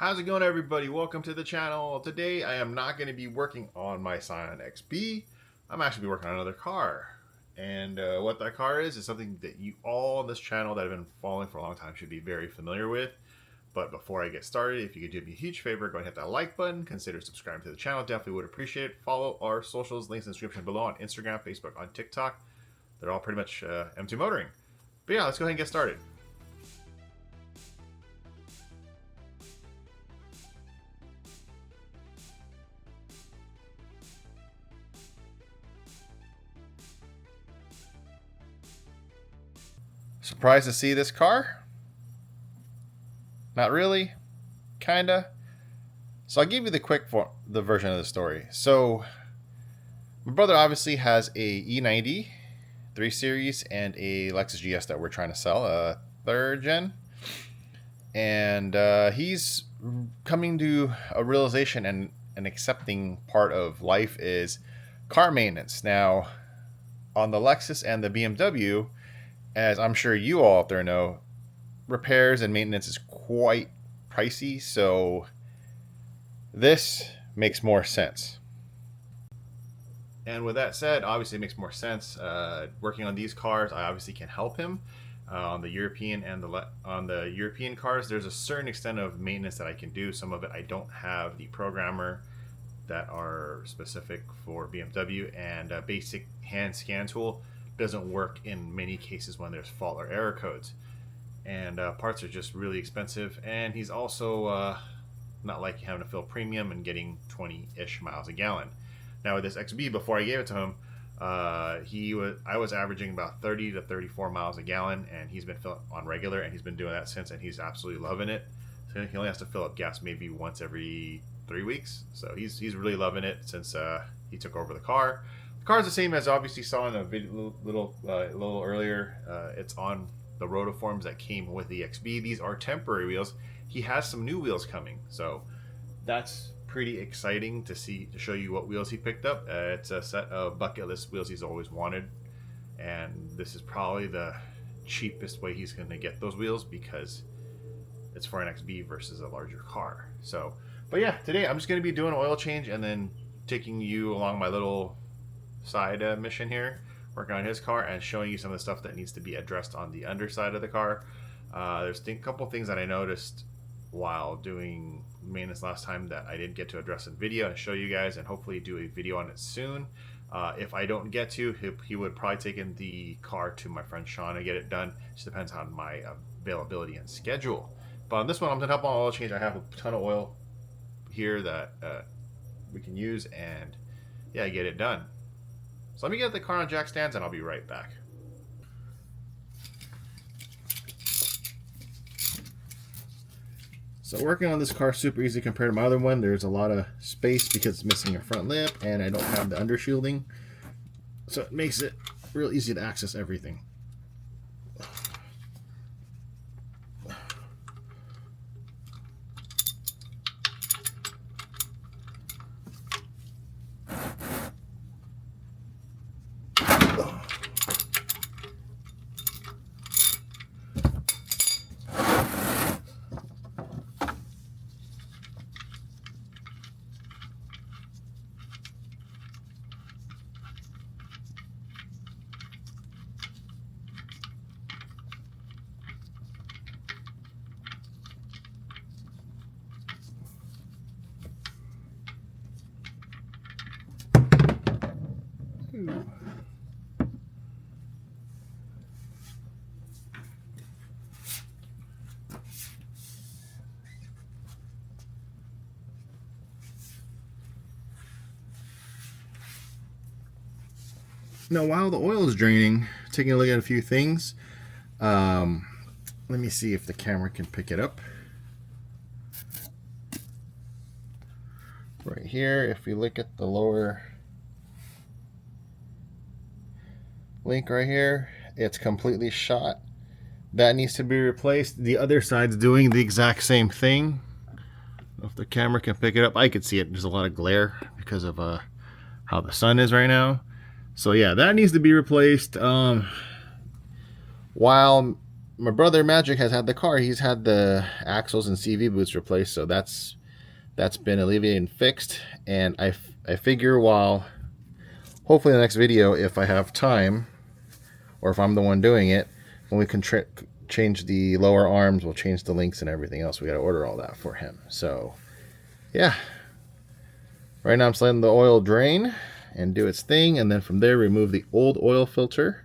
How's it going, everybody? Welcome to the channel. Today I am not going to be working on my scionxb. I'm actually working on another car. And what that car is something that you all on this channel that have been following for a long time should be very familiar with. But before I get started, if you could do me a huge favor, go ahead and hit that like button. Consider subscribing to the channel. Definitely would appreciate it. Follow our socials, links in the description below on Instagram, Facebook, on TikTok. They're all pretty much M2 Motoring. But yeah, let's go ahead and get started. Surprised to see this car? Not really, kinda. So I'll give you the version of the story. So my brother obviously has a E90 3 Series and a Lexus GS that we're trying to sell, a 3rd gen, and he's coming to a realization and an accepting part of life is car maintenance. Now, on the Lexus and the BMW, as I'm sure you all out there know, repairs and maintenance is quite pricey, so this makes more sense. And with that said, obviously it makes more sense. Working on these cars, I obviously can help him. On the European and on the European cars, there's a certain extent of maintenance that I can do. Some of it I don't have the programmer that are specific for BMW, and a basic hand scan tool doesn't work in many cases when there's fault or error codes, and parts are just really expensive. And he's also not like having to fill premium and getting 20-ish miles a gallon. Now with this XB, before I gave it to him, I was averaging about 30 to 34 miles a gallon, and he's been filling on regular, and he's been doing that since, and he's absolutely loving it. So he only has to fill up gas maybe once every 3 weeks, so he's really loving it since he took over the car. The car is the same as obviously saw in a video a little earlier. It's on the rotiforms that came with the XB. These are temporary wheels. He has some new wheels coming, so that's pretty exciting to show you what wheels he picked up. It's a set of bucket list wheels he's always wanted, and this is probably the cheapest way he's going to get those wheels because it's for an XB versus a larger car. So, but yeah, today I'm just going to be doing an oil change and then taking you along my little side mission here, working on his car and showing you some of the stuff that needs to be addressed on the underside of the car. There's a couple things that I noticed while doing maintenance last time that I didn't get to address in video and show you guys, and hopefully do a video on it soon. If I don't get to, he would probably take in the car to my friend Sean and get it done. Just depends on my availability and schedule. But on this one, I'm gonna help on oil change. I have a ton of oil here that we can use, and yeah, get it done. So let me get the car on jack stands and I'll be right back. So working on this car super easy compared to my other one. There's a lot of space because it's missing a front lip and I don't have the undershielding. So it makes it real easy to access everything. Now, while the oil is draining, taking a look at a few things. Let me see if the camera can pick it up. Right here, if you look at the lower link right here, it's completely shot. That needs to be replaced. The other side's doing the exact same thing. If the camera can pick it up, I could see it. There's a lot of glare because of how the sun is right now. So yeah, that needs to be replaced. While my brother Magic has had the car. He's had the axles and CV boots replaced, so that's been alleviated and fixed. And I figure while hopefully in the next video, if I have time, or if I'm the one doing it, when we can change the lower arms, we'll change the links and everything else. We got to order all that for him. So yeah, right now I'm just letting the oil drain and do its thing, and then from there remove the old oil filter,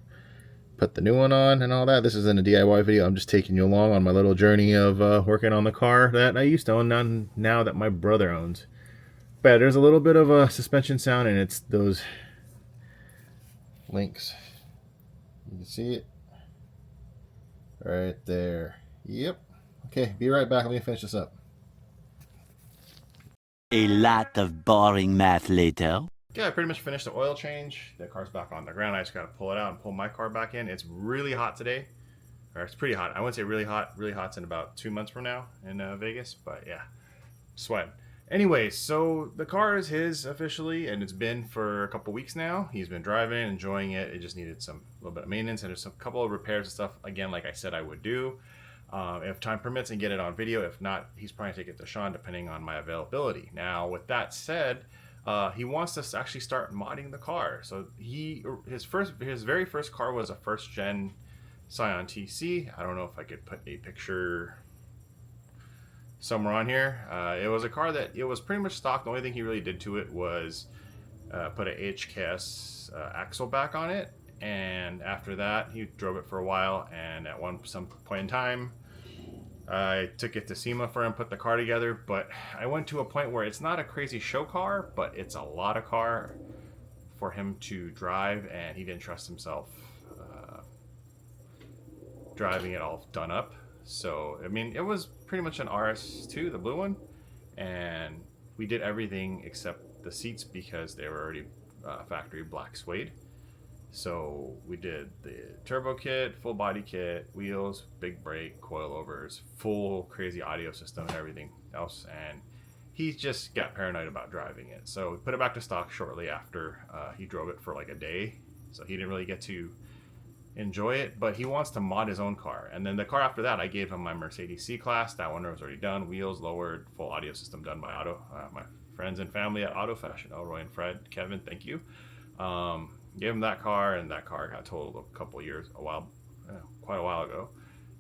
put the new one on and all that. This isn't a DIY video. I'm just taking you along on my little journey of working on the car that I used to own, now that my brother owns. But there's a little bit of a suspension sound, and it's those links. You can see it right there. Yep. Okay, be right back. Let me finish this up. A lot of boring math later. Yeah, I pretty much finished the oil change. The car's back on the ground. I just got to pull it out and pull my car back in. It's really hot today. Or it's pretty hot. I wouldn't say really hot. Really hot's in about 2 months from now in Vegas. But yeah, sweating. Anyway, so the car is his officially, and it's been for a couple weeks now. He's been driving, enjoying it. It just needed a little bit of maintenance and just a couple of repairs and stuff. Again, like I said, I would do if time permits and get it on video. If not, he's probably take it to Sean depending on my availability. Now, with that said, he wants us to actually start modding the car. So his very first car was a first gen Scion TC. I don't know if I could put a picture somewhere on here. It was a car that it was pretty much stock. The only thing he really did to it was put a HKS axle back on it, and after that he drove it for a while, and at some point in time I took it to SEMA for him, put the car together. But I went to a point where it's not a crazy show car, but it's a lot of car for him to drive, and he didn't trust himself driving it all done up. So I mean, it was pretty much an RS2, the blue one, and we did everything except the seats because they were already factory black suede. So we did the turbo kit, full body kit, wheels, big brake, coilovers, full crazy audio system and everything else, and he just got paranoid about driving it. So we put it back to stock shortly after he drove it for like a day, so he didn't really get to enjoy it, but he wants to mod his own car. And then the car after that, I gave him my Mercedes C-Class. That one was already done, wheels lowered, full audio system done by my friends and family at Auto Fashion, Elroy and Fred, Kevin, thank you. Gave him that car, and that car got totaled a couple years, quite a while ago.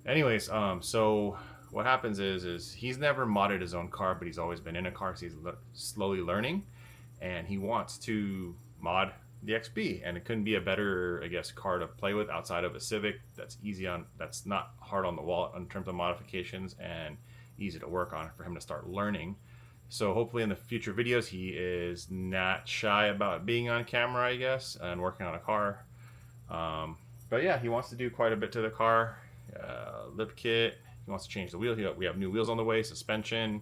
Anyways, so what happens is he's never modded his own car, but he's always been in a car, so he's slowly learning, and he wants to mod the XB, and it couldn't be a better, I guess, car to play with outside of a Civic. That's that's not hard on the wallet in terms of modifications, and easy to work on for him to start learning. So hopefully in the future videos he is not shy about being on camera, I guess, and working on a car. But yeah, he wants to do quite a bit to the car. Lip kit, he wants to change the wheel. We have new wheels on the way, suspension,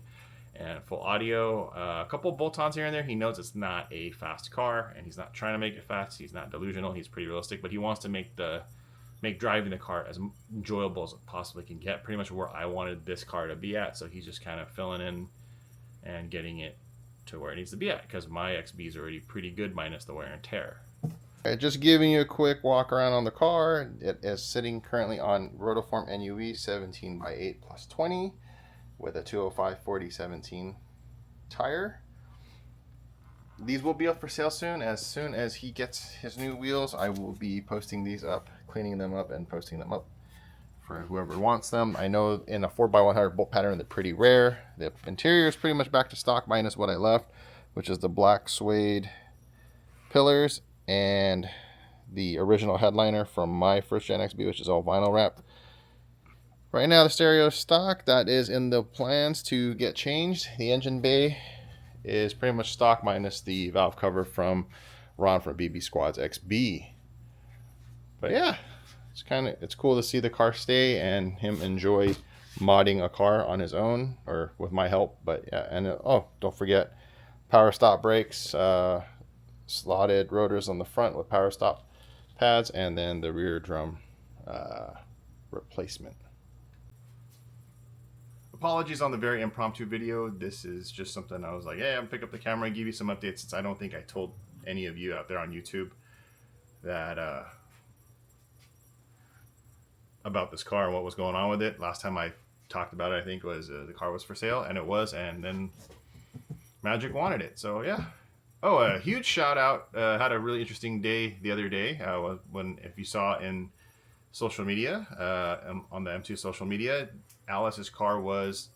and full audio. A couple bolt-ons here and there. He knows it's not a fast car, and he's not trying to make it fast. He's not delusional. He's pretty realistic, but he wants to make driving the car as enjoyable as it possibly can get. Pretty much where I wanted this car to be at. So he's just kind of filling in and getting it to where it needs to be at, because my XB is already pretty good minus the wear and tear. Right, just giving you a quick walk around on the car. It is sitting currently on Rotoform NUE 17x8 plus 20 with a 205/40/17 tire. These will be up for sale soon. As soon as he gets his new wheels, I will be posting these up, cleaning them up, and posting them up for whoever wants them. I know in a 4x100 bolt pattern they're pretty rare. The interior is pretty much back to stock minus what I left, which is the black suede pillars and the original headliner from my first gen XB, which is all vinyl wrapped. Right now the stereo is stock. That is in the plans to get changed. The engine bay is pretty much stock minus the valve cover from Ron from BB Squad's XB. But yeah, it's cool to see the car stay and him enjoy modding a car on his own or with my help. But yeah, and oh, don't forget power stop brakes, slotted rotors on the front with power stop pads, and then the rear drum replacement. Apologies on the very impromptu video. This is just something I was like, hey, I'm pick up the camera and give you some updates, since I don't think I told any of you out there on YouTube that about this car and what was going on with it. Last time I talked about it, I think was the car was for sale, and it was, and then Magic wanted it. So yeah. Oh, a huge shout out! Had a really interesting day the other day. When if you saw in social media, on the M2 social media, Alice's car was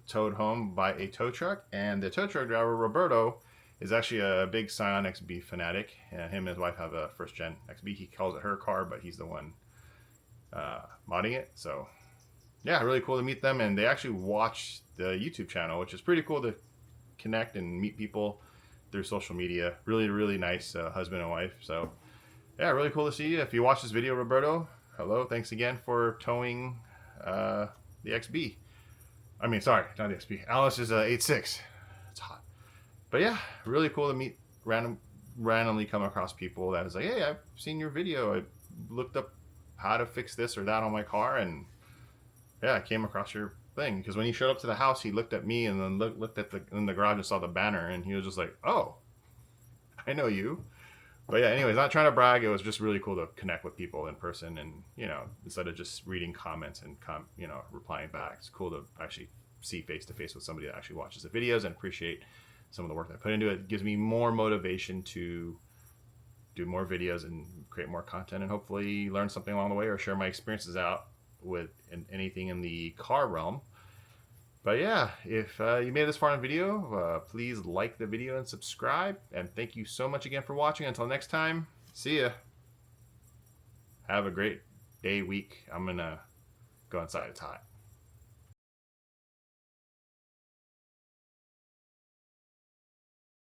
towed home by a tow truck, and the tow truck driver Roberto is actually a big Scion XB fanatic. Him and his wife have a first gen XB. He calls it her car, but he's the one modding it. So yeah, really cool to meet them, and they actually watch the YouTube channel, which is pretty cool to connect and meet people through social media. Really, really nice husband and wife. So yeah, really cool to see you. If you watch this video, Roberto, hello. Thanks again for towing the XB. I mean, sorry, not the XB. Alice is a 8.6. It's hot. But yeah, really cool to meet randomly come across people that is like, hey, I've seen your video. I looked up how to fix this or that on my car, and yeah, I came across your thing. Because when he showed up to the house, he looked at me and then looked at in the garage and saw the banner, and he was just like, oh, I know you. But yeah, anyways, not trying to brag. It was just really cool to connect with people in person, and instead of just reading comments and replying back, it's cool to actually see face to face with somebody that actually watches the videos and appreciate some of the work that I put into it. It gives me more motivation to do more videos and create more content, and hopefully learn something along the way or share my experiences out with anything in the car realm. But yeah, if you made it this far in the video, please like the video and subscribe. And thank you so much again for watching. Until next time, see ya. Have a great day, week. I'm going to go inside. It's hot.